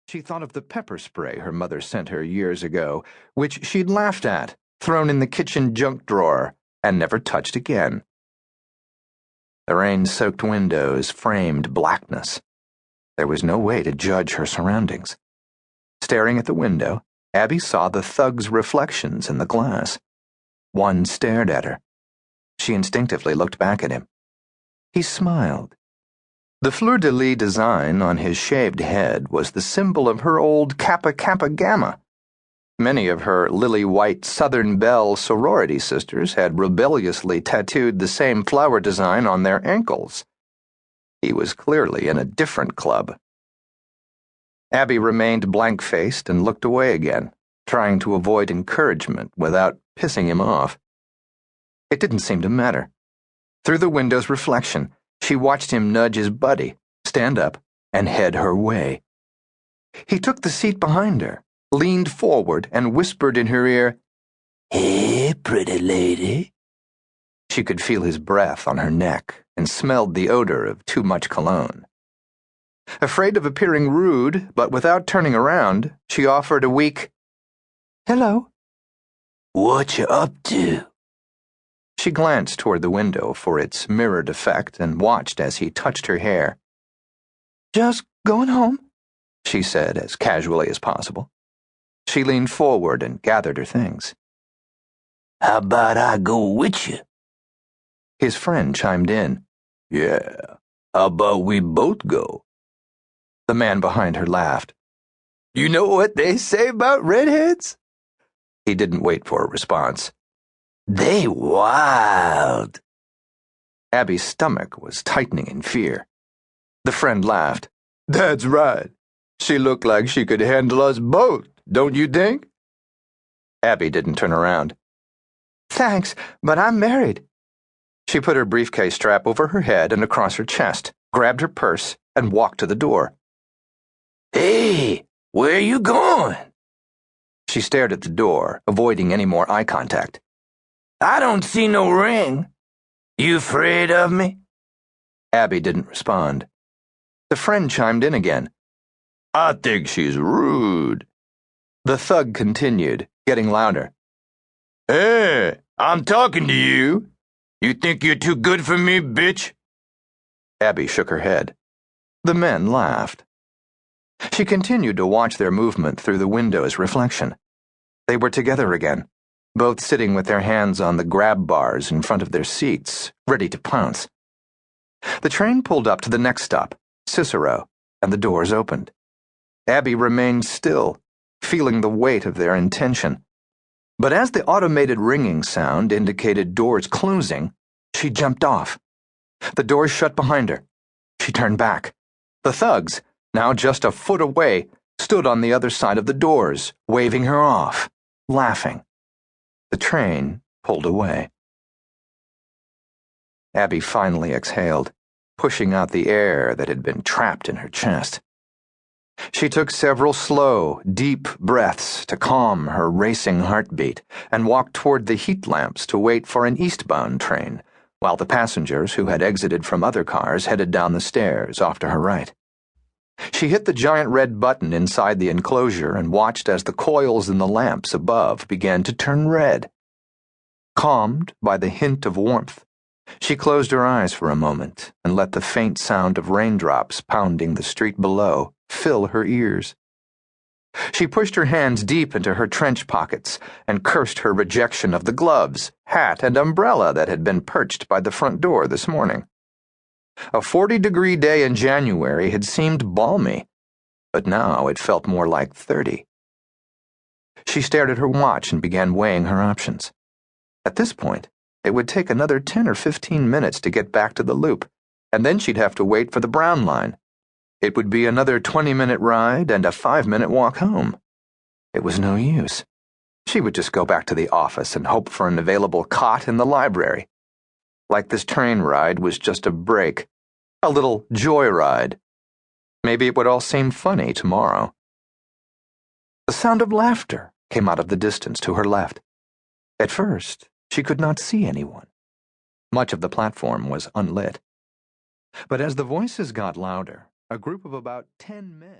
She thought of the pepper spray her mother sent her years ago, which she'd laughed at, thrown in the kitchen junk drawer, and never touched again. The rain-soaked windows framed blackness. There was no way to judge her surroundings. Staring at the window, Abby saw the thug's reflections in the glass. One stared at her. She instinctively looked back at him. He smiled. The fleur-de-lis design on his shaved head was the symbol of her old Kappa Kappa Gamma. Many of her lily-white Southern Belle sorority sisters had rebelliously tattooed the same flower design on their ankles. He was clearly in a different club. Abby remained blank-faced and looked away again, trying to avoid encouragement without pissing him off. It didn't seem to matter. Through the window's reflection, she watched him nudge his buddy, stand up, and head her way. He took the seat behind her, leaned forward, and whispered in her ear, "Hey, pretty lady." She could feel his breath on her neck and smelled the odor of too much cologne. Afraid of appearing rude, but without turning around, she offered a weak, "Hello." "What you up to?" She glanced toward the window for its mirrored effect and watched as he touched her hair. "Just going home," she said as casually as possible. She leaned forward and gathered her things. "How about I go with you?" His friend chimed in. "Yeah, how about we both go?" The man behind her laughed. "You know what they say about redheads?" He didn't wait for a response. "They wild." Abby's stomach was tightening in fear. The friend laughed. "That's right. She looked like she could handle us both, don't you think?" Abby didn't turn around. "Thanks, but I'm married." She put her briefcase strap over her head and across her chest, grabbed her purse, and walked to the door. "Hey, where you going?" She stared at the door, avoiding any more eye contact. "I don't see no ring. You afraid of me?" Abby didn't respond. The friend chimed in again. "I think she's rude." The thug continued, getting louder. "Hey, I'm talking to you. You think you're too good for me, bitch?" Abby shook her head. The men laughed. She continued to watch their movement through the window's reflection. They were together again, both sitting with their hands on the grab bars in front of their seats, ready to pounce. The train pulled up to the next stop, Cicero, and the doors opened. Abby remained still, feeling the weight of their intention. But as the automated ringing sound indicated doors closing, she jumped off. The doors shut behind her. She turned back. The thugs, now just a foot away, stood on the other side of the doors, waving her off, laughing. The train pulled away. Abby finally exhaled, pushing out the air that had been trapped in her chest. She took several slow, deep breaths to calm her racing heartbeat and walked toward the heat lamps to wait for an eastbound train, while the passengers who had exited from other cars headed down the stairs off to her right. She hit the giant red button inside the enclosure and watched as the coils in the lamps above began to turn red. Calmed by the hint of warmth, she closed her eyes for a moment and let the faint sound of raindrops pounding the street below fill her ears. She pushed her hands deep into her trench pockets and cursed her rejection of the gloves, hat, and umbrella that had been perched by the front door this morning. A 40-degree day in January had seemed balmy, but now it felt more like 30. She stared at her watch and began weighing her options. At this point, it would take another 10 or 15 minutes to get back to the loop, and then she'd have to wait for the Brown line. It would be another 20-minute ride and a 5-minute walk home. It was no use. She would just go back to the office and hope for an available cot in the library. Like this train ride was just a break, a little joyride. Maybe it would all seem funny tomorrow. The sound of laughter came out of the distance to her left. At first, she could not see anyone. Much of the platform was unlit. But as the voices got louder, a group of about 10 men